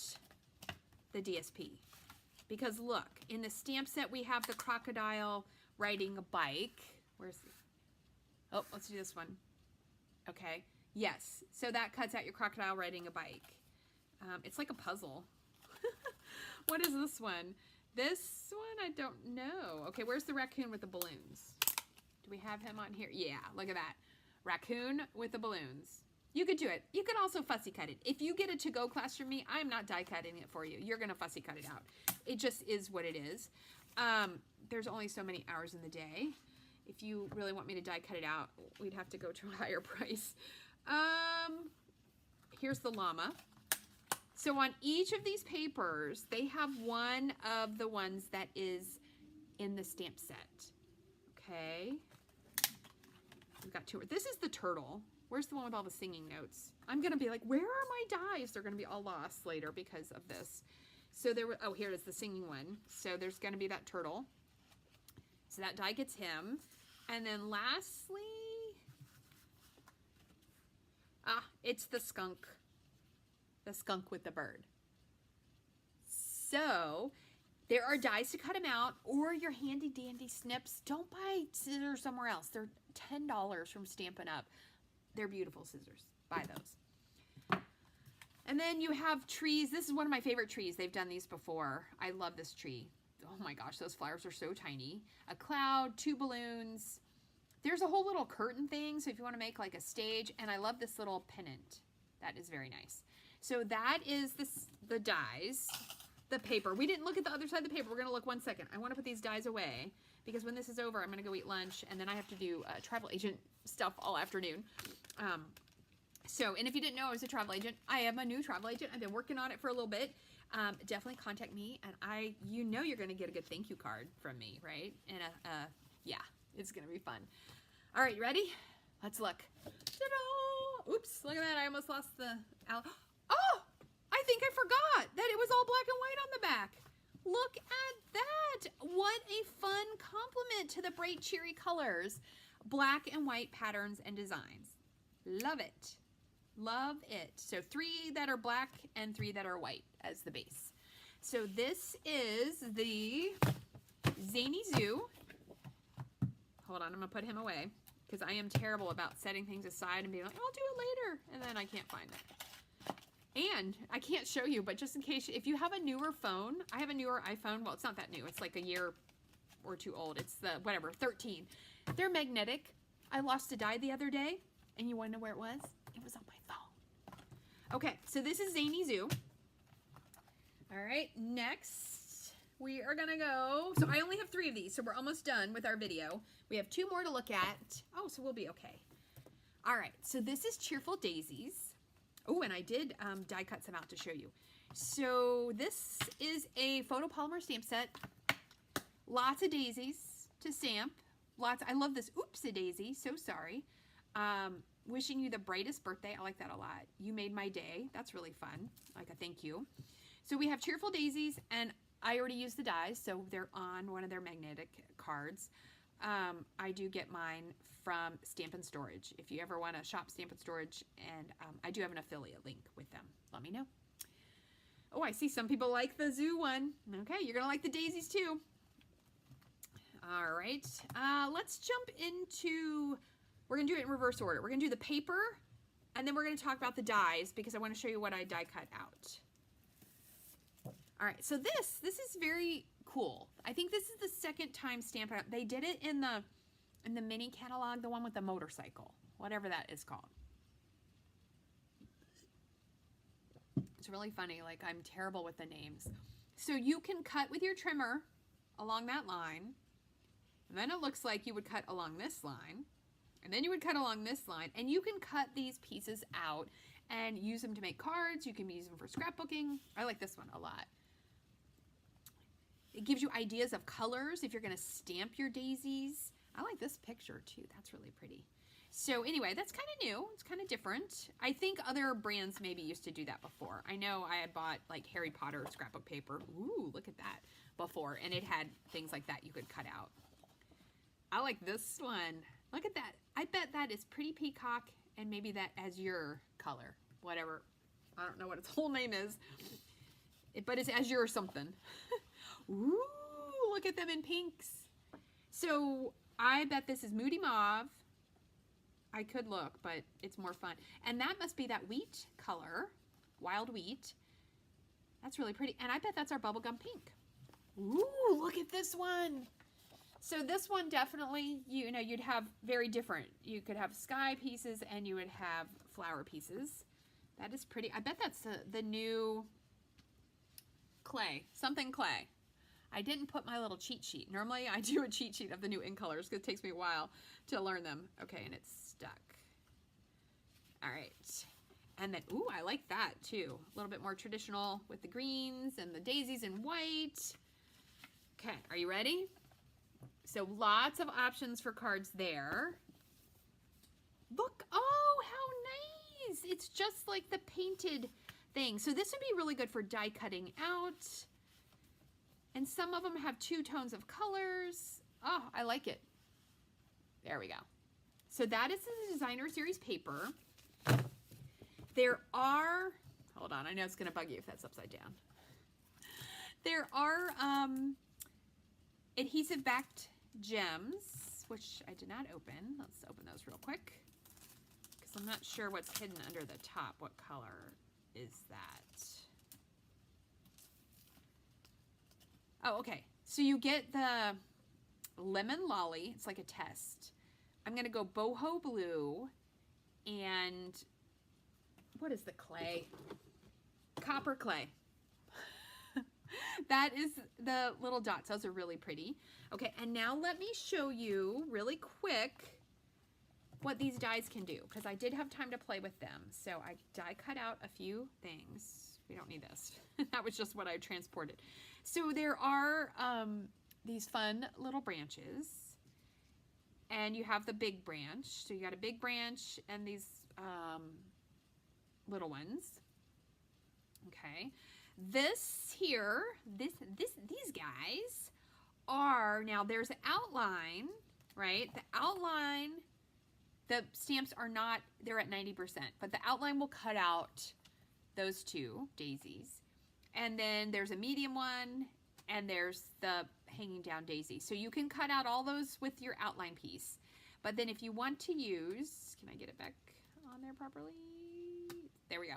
the DSP. Because look, in the stamp set we have the crocodile riding a bike. Where's the, oh, let's do this one. Okay, yes, so that cuts out your crocodile riding a bike. It's like a puzzle. What is this one? This one, I don't know. Okay, where's the raccoon with the balloons? Do we have him on here? Yeah, look at that. Raccoon with the balloons. You could do it. You could also fussy cut it. If you get a to-go class from me, I'm not die cutting it for you. You're going to fussy cut it out. It just is what it is. There's only so many hours in the day. If you really want me to die cut it out, we'd have to go to a higher price. Here's the llama. So on each of these papers, they have one of the ones that is in the stamp set. Okay. We've got two. This is the turtle. Where's the one with all the singing notes? I'm going to be like, where are my dies? They're going to be all lost later because of this. So there were, oh, here is the singing one. So there's going to be that turtle. So that die gets him. And then lastly, it's the skunk. The skunk with the bird. So there are dies to cut them out, or your handy dandy snips. Don't buy scissors somewhere else. They're $10 from Stampin' Up. They're beautiful scissors. Buy those. And then you have trees. This is one of my favorite trees. They've done these before. I love this tree. Oh my gosh, those flowers are so tiny. A cloud, 2 balloons. There's a whole little curtain thing, so if you want to make like a stage, and I love this little pennant. That is very nice. So that is the dies, the paper. We didn't look at the other side of the paper. We're going to look 1 second. I want to put these dies away because when this is over, I'm going to go eat lunch, and then I have to do travel agent stuff all afternoon. And if you didn't know I was a travel agent, I am a new travel agent. I've been working on it for a little bit. Definitely contact me, and you know you're going to get a good thank you card from me, right? And yeah, it's going to be fun. All right, you ready? Let's look. Ta-da! Oops, look at that. I almost lost the... Oh, I think I forgot that it was all black and white on the back. Look at that. What a fun compliment to the bright, cheery colors. Black and white patterns and designs. Love it. Love it. So 3 that are black and 3 that are white as the base. So this is the Zany Zoo. Hold on, I'm going to put him away because I am terrible about setting things aside and being like, I'll do it later. And then I can't find it. And I can't show you, but just in case, if you have a newer phone, I have a newer iPhone. Well, it's not that new. It's like a year or 2 old. It's the, whatever, 13. They're magnetic. I lost a die the other day, and you want to know where it was? It was on my phone. Okay, so this is Zany Zoo. All right, next we are going to go. So I only have 3 of these, so we're almost done with our video. We have 2 more to look at. Oh, so we'll be okay. All right, so this is Cheerful Daisies. Oh, and I did die cut some out to show you. So this is a photopolymer stamp set. Lots of daisies to stamp. Lots. I love this. Oopsie daisy. So sorry. Wishing you the brightest birthday. I like that a lot. You made my day. That's really fun. Like a thank you. So we have Cheerful Daisies, and I already used the dies, so they're on one of their magnetic cards. I do get mine from Stamp and Storage. If you ever want to shop Stamp and Storage, and I do have an affiliate link with them, let me know. Oh, I see some people like the zoo one. Okay, you're gonna like the daisies too. All right, let's jump into, we're gonna do it in reverse order. We're gonna do the paper, and then we're gonna talk about the dies because I wanna show you what I die cut out. All right, so this is very cool. I think this is the second time Stampin' Up. They did it in the mini catalog, the one with the motorcycle, whatever that is called. It's really funny, like I'm terrible with the names. So you can cut with your trimmer along that line, and then it looks like you would cut along this line, and then you would cut along this line, and you can cut these pieces out and use them to make cards. You can use them for scrapbooking. I like this one a lot. It gives you ideas of colors if you're going to stamp your daisies. I like this picture too. That's really pretty. So anyway, that's kind of new. It's kind of different. I think other brands maybe used to do that before. I know I had bought like Harry Potter scrapbook paper. Ooh, look at that before. And it had things like that you could cut out. I like this one. Look at that. I bet that is Pretty Peacock and maybe that Azure color. Whatever. I don't know what its whole name is. But it's Azure or something. Ooh, look at them in pinks. So I bet this is Moody Mauve. I could look, but it's more fun. And that must be that wheat color, wild wheat. That's really pretty. And I bet that's our bubblegum pink. Ooh, look at this one. So this one definitely, you know, you'd have very different. You could have sky pieces and you would have flower pieces. That is pretty. I bet that's the new clay, something clay. I didn't put my little cheat sheet. Normally I do a cheat sheet of the new ink colors because it takes me a while to learn them. Okay, and it's stuck. All right. And then, ooh, I like that too. A little bit more traditional with the greens and the daisies in white. Okay, are you ready? So lots of options for cards there. Look, oh, how nice. It's just like the painted thing. So this would be really good for die cutting out. And some of them have two tones of colors. Oh, I like it. There we go. So that is the Designer Series paper. There are, hold on, I know it's gonna bug you if that's upside down. There are adhesive backed gems, which I did not open. Let's open those real quick, because I'm not sure what's hidden under the top. What color is that? Oh, okay. So you get the Lemon Lolly. It's like a test. I'm going to go boho blue and what is the clay? Copper clay. That is the little dots. Those are really pretty. Okay, and now let me show you really quick what these dies can do, because I did have time to play with them. So I die cut out a few things. We don't need this. That was just what I transported. So there are these fun little branches, and you have the big branch. So you got a big branch and these little ones. Okay, this here, these guys are, now there's an outline, right? The outline, the stamps are not, they're at 90%, but the outline will cut out those two daisies. And then there's a medium one, and there's the hanging down daisy. So you can cut out all those with your outline piece. But then if you want to use, can I get it back on there properly? There we go.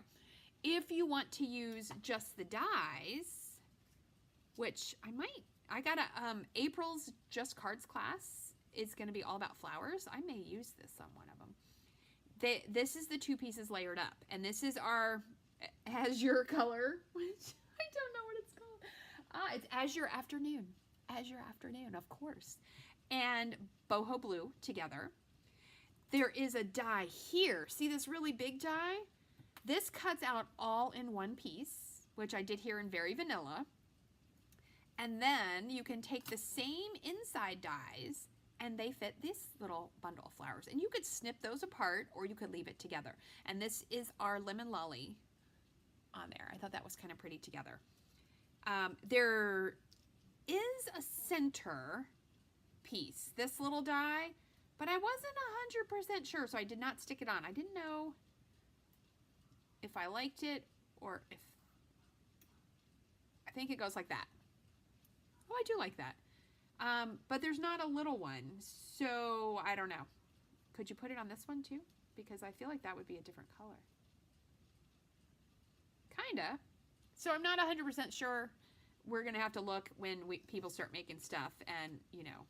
If you want to use just the dies, which I got a, April's Just Cards class is going to be all about flowers. I may use this on one of them. This is the two pieces layered up, and this is our Azure color, which I don't know what it's called. It's Azure Afternoon. Azure Afternoon, of course. And boho blue together. There is a die here. See this really big die? This cuts out all in one piece, which I did here in Very Vanilla. And then you can take the same inside dies and they fit this little bundle of flowers. And you could snip those apart or you could leave it together. And this is our Lemon Lolly on there. I thought that was kind of pretty together. There is a center piece, this little die, but I wasn't 100% sure, so I did not stick it on. I didn't know if I liked it or if, I think it goes like that. Oh, I do like that. But there's not a little one, so I don't know. Could you put it on this one too? Because I feel like that would be a different color. Kinda. So I'm not 100% sure. We're gonna have to look when people start making stuff, and you know.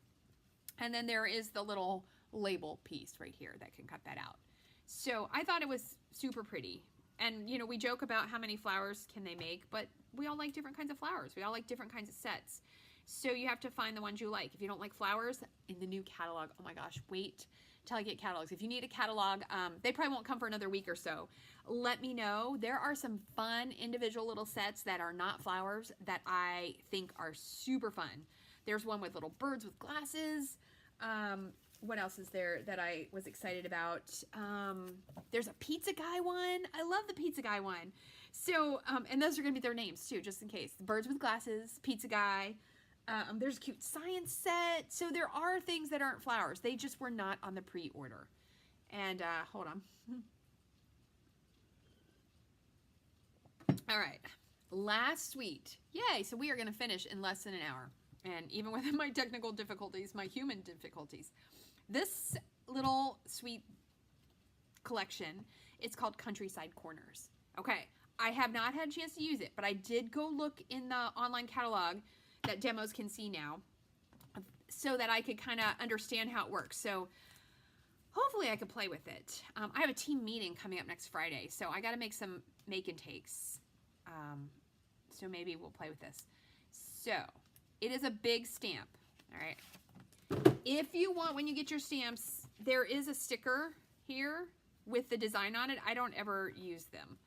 And then there is the little label piece right here that can cut that out. So I thought it was super pretty. And you know, we joke about how many flowers can they make, but we all like different kinds of flowers. We all like different kinds of sets. So you have to find the ones you like. If you don't like flowers, in the new catalog, oh my gosh, wait till I get catalogs. If you need a catalog, they probably won't come for another week or so. Let me know. There are some fun individual little sets that are not flowers that I think are super fun. There's one with little birds with glasses. What else is there that I was excited about? There's a pizza guy one. I love the pizza guy one. So, and those are going to be their names too, just in case. Birds with glasses, pizza guy. There's a cute science set. So there are things that aren't flowers. They just were not on the pre-order. And hold on. All right. Last sweet. Yay. So we are going to finish in less than an hour. And even with my technical difficulties, my human difficulties. This little sweet collection, it's called Countryside Corners. Okay. I have not had a chance to use it, but I did go look in the online catalog that demos can see now so that I could kind of understand how it works. So hopefully I could play with it. I have a team meeting coming up next Friday, so I got to make some make and takes. So maybe we'll play with this. So it is a big stamp. All right. If you want, when you get your stamps, there is a sticker here with the design on it. I don't ever use them.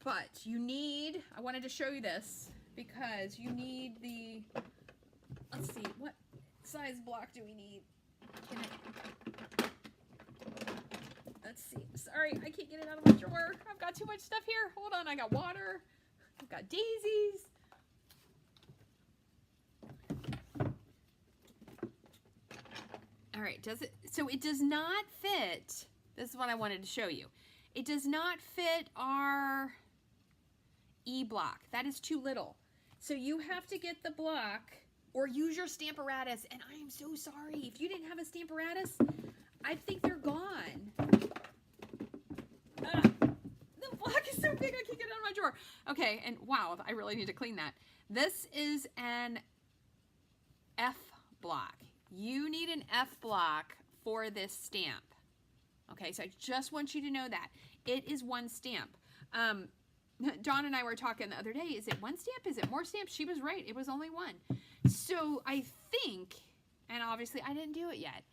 But you need, I wanted to show you this because you need the, let's see, what size block do we need? Let's see. Sorry, I can't get it out of my drawer. I've got too much stuff here. Hold on, I got water. I've got daisies. All right, does it, so it does not fit, this is what I wanted to show you. It does not fit our E-block. That is too little. So you have to get the block or use your Stamparatus. And I am so sorry. If you didn't have a Stamparatus, I think they're gone. The block is so big I can't get it out of my drawer. Okay, and wow, I really need to clean that. This is an F block. You need an F block for this stamp. Okay, so I just want you to know that. It is one stamp. Dawn and I were talking the other day, is it one stamp? Is it more stamps? She was right. It was only one. So I think, and obviously I didn't do it yet,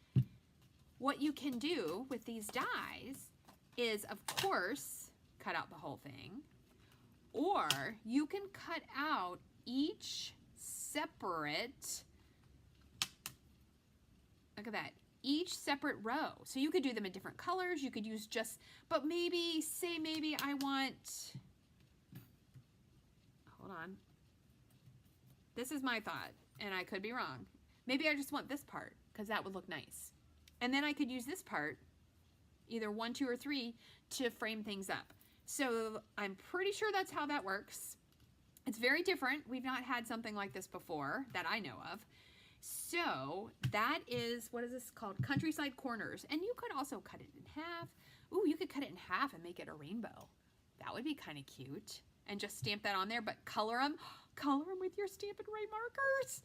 what you can do with these dies is, of course, cut out the whole thing, or you can cut out each separate, look at that, each separate row. So you could do them in different colors. You could use just, but maybe, say maybe I want, hold on. This is my thought, and I could be wrong. Maybe I just want this part, because that would look nice. And then I could use this part, either 1, 2, or 3, to frame things up. So I'm pretty sure that's how that works. It's very different. We've not had something like this before that I know of. So that is, what is this called? Countryside Corners. And you could also cut it in half. Ooh, you could cut it in half and make it a rainbow. That would be kind of cute. And just stamp that on there, but color them. Color them with your Stampin' Right markers.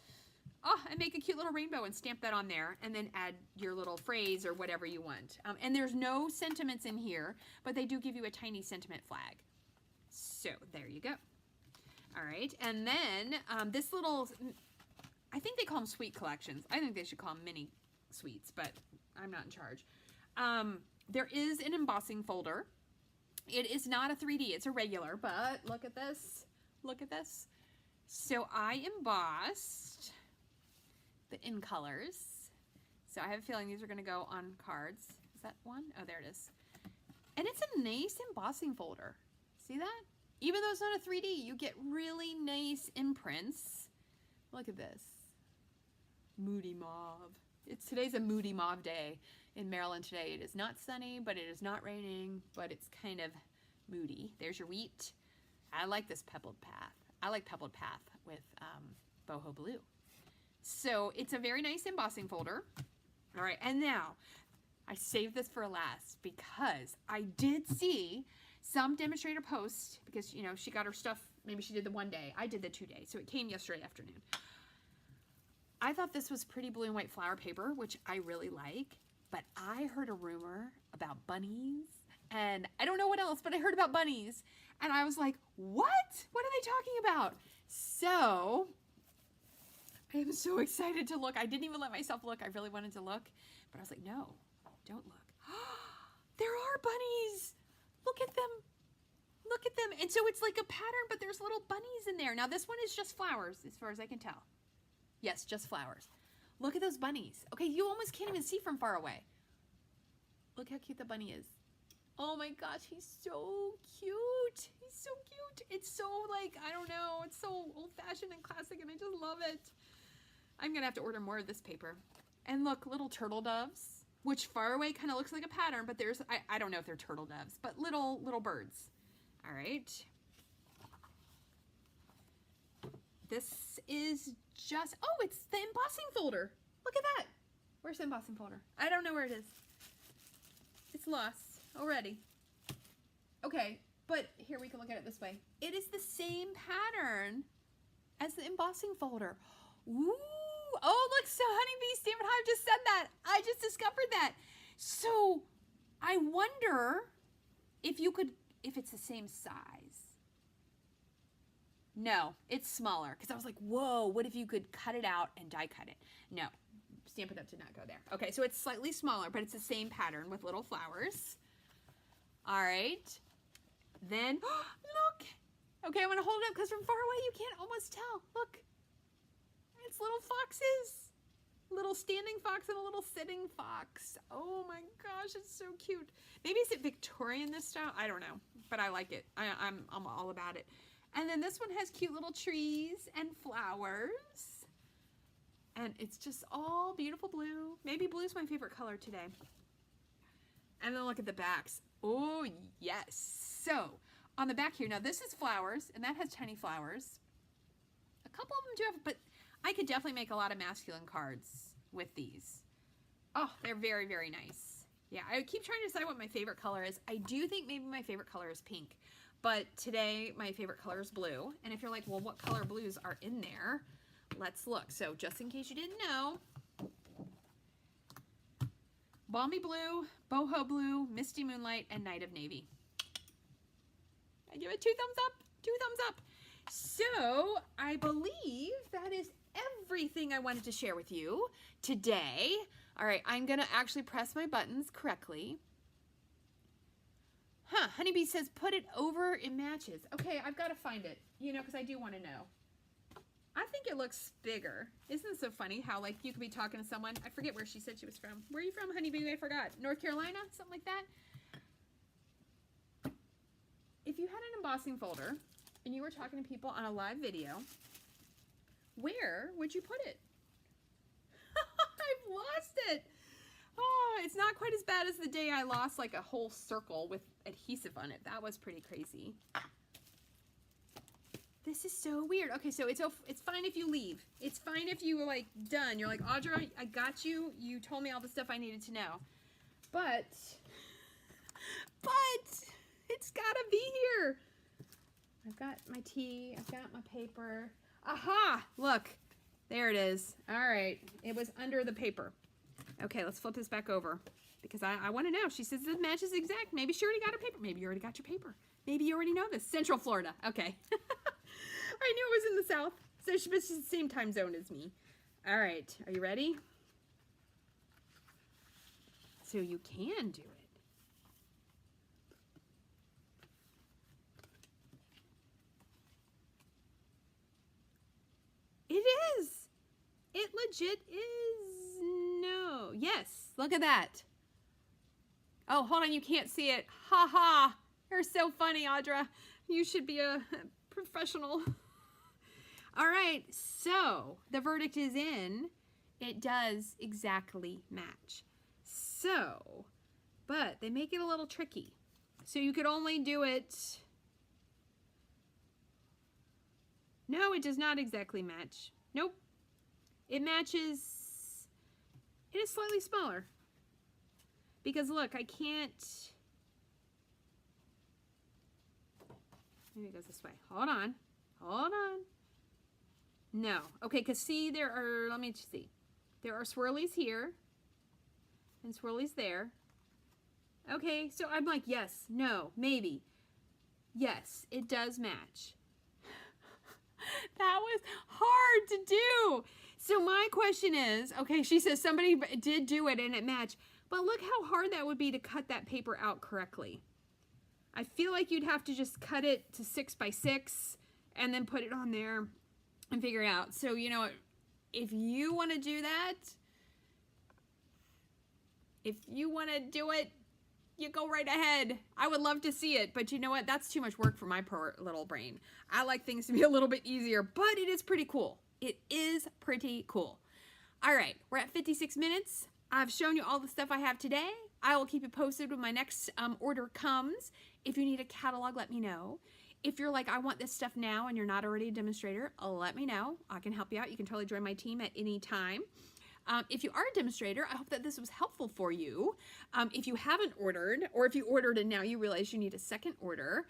Oh, and make a cute little rainbow and stamp that on there, and then add your little phrase or whatever you want. And there's no sentiments in here, but they do give you a tiny sentiment flag. So there you go. All right, and then this little, I think they call them sweet collections. I think they should call them mini sweets, but I'm not in charge. There is an embossing folder. It is not a 3D, it's a regular, but look at this. Look at this. So I embossed the in colors. So I have a feeling these are going to go on cards. Is that one? Oh, there it is. And it's a nice embossing folder. See that? Even though it's not a 3D, you get really nice imprints. Look at this. Moody mauve. Today's a moody mauve day in Maryland today. It is not sunny, but it is not raining, but it's kind of moody. There's your wheat. I like this pebbled path. I like pebbled path with boho blue. So it's a very nice embossing folder. All right, and now I saved this for last because I did see some demonstrator posts, because you know she got her stuff, maybe she did the 1 day, I did the 2 days, so it came yesterday afternoon. I thought this was pretty blue and white flower paper, which I really like, but I heard a rumor about bunnies, and I don't know what else, but I heard about bunnies, and I was like, what? What are they talking about? So I am so excited to look. I didn't even let myself look. I really wanted to look, but I was like, no, don't look. There are bunnies. Look at them. Look at them. And so it's like a pattern, but there's little bunnies in there. Now this one is just flowers, as far as I can tell. Yes, just flowers. Look at those bunnies. Okay, you almost can't even see from far away. Look how cute the bunny is. Oh my gosh, he's so cute. He's so cute. It's so like, I don't know, it's so old-fashioned and classic, and I just love it. I'm gonna have to order more of this paper. And look, little turtle doves, which far away kind of looks like a pattern, but there's, I don't know if they're turtle doves, but little birds. All right. This is just, oh, it's the embossing folder. Look at that. Where's the embossing folder? I don't know where it is. It's lost already. Okay, but here we can look at it this way. It is the same pattern as the embossing folder. Ooh, oh, look, so Honeybee Stampin' Hive just said that. I just discovered that. So I wonder if you could, if it's the same size. No, it's smaller, because I was like, whoa, what if you could cut it out and die cut it? No, Stampin' Up! Did not go there. Okay, so it's slightly smaller, but it's the same pattern with little flowers. All right, then, look. Okay, I'm gonna hold it up, because from far away you can't almost tell. Look, it's little foxes. Little standing fox and a little sitting fox. Oh my gosh, it's so cute. Maybe is it Victorian this style? I don't know, but I like it. I'm all about it. And then this one has cute little trees and flowers. And it's just all beautiful blue. Maybe blue is my favorite color today. And then look at the backs. Oh, yes. So on the back here, now this is flowers, and that has tiny flowers. A couple of them do have, but I could definitely make a lot of masculine cards with these. Oh, they're very, very nice. Yeah, I keep trying to decide what my favorite color is. I do think maybe my favorite color is pink. But today, my favorite color is blue. And if you're like, well, what color blues are in there? Let's look. So just in case you didn't know, Balmy Blue, Boho Blue, Misty Moonlight, and Night of Navy. I give it 2 thumbs up. 2 thumbs up. So I believe that is everything I wanted to share with you today. All right, I'm going to actually press my buttons correctly. Huh, Honeybee says put it over, it matches. Okay, I've got to find it, you know, because I do want to know. I think it looks bigger. Isn't it so funny how, like, you could be talking to someone. I forget where she said she was from. Where are you from, Honeybee? I forgot. North Carolina? Something like that? If you had an embossing folder and you were talking to people on a live video, where would you put it? I've lost it. Oh, it's not quite as bad as the day I lost like a whole circle with adhesive on it. That was pretty crazy. This is so weird. Okay, so it's fine if you leave. It's fine if you were like done. You're like, Audra, I got you. You told me all the stuff I needed to know. But it's gotta be here. I've got my tea. I've got my paper. Aha! Look, there it is. All right, it was under the paper. Okay, let's flip this back over because I want to know. She says the match is exact. Maybe she already got her paper. Maybe you already got your paper. Maybe you already know this. Central Florida. Okay. I knew it was in the south. So she's the same time zone as me. All right. Are you ready? So you can do it. It is. It legit is. No. Yes. Look at that. Oh, hold on. You can't see it. Ha ha. You're so funny, Audra. You should be a professional. All right, so the verdict is in. It does exactly match. So, but they make it a little tricky. So you could only do it. No, it does not exactly match. Nope. It matches. It is slightly smaller. Because look, I can't. Maybe it goes this way. Hold on. Hold on. No. Okay, because see, there are, let me see. There are swirlies here and swirlies there. Okay, so I'm like, yes, no, maybe. Yes, it does match. That was hard to do. So my question is, okay, she says somebody did do it and it matched, but look how hard that would be to cut that paper out correctly. I feel like you'd have to just cut it to 6 by 6 and then put it on there and figure it out. So, you know, if you want to do that, if you want to do it, you go right ahead. I would love to see it, but you know what? That's too much work for my poor little brain. I like things to be a little bit easier, but it is pretty cool. It is pretty cool. All right, we're at 56 minutes. I've shown you all the stuff I have today. I will keep you posted when my next order comes. If you need a catalog, let me know. If you're like, I want this stuff now and you're not already a demonstrator, let me know. I can help you out. You can totally join my team at any time. If you are a demonstrator, I hope that this was helpful for you. If you haven't ordered, or if you ordered and now you realize you need a second order,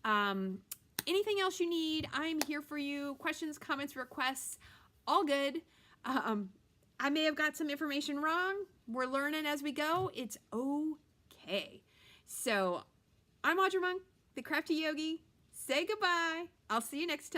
anything else you need, I'm here for you. Questions, comments, requests, all good. I may have got some information wrong. We're learning as we go. It's okay. So I'm Audra Monk, the Crafty Yogi. Say goodbye. I'll see you next time.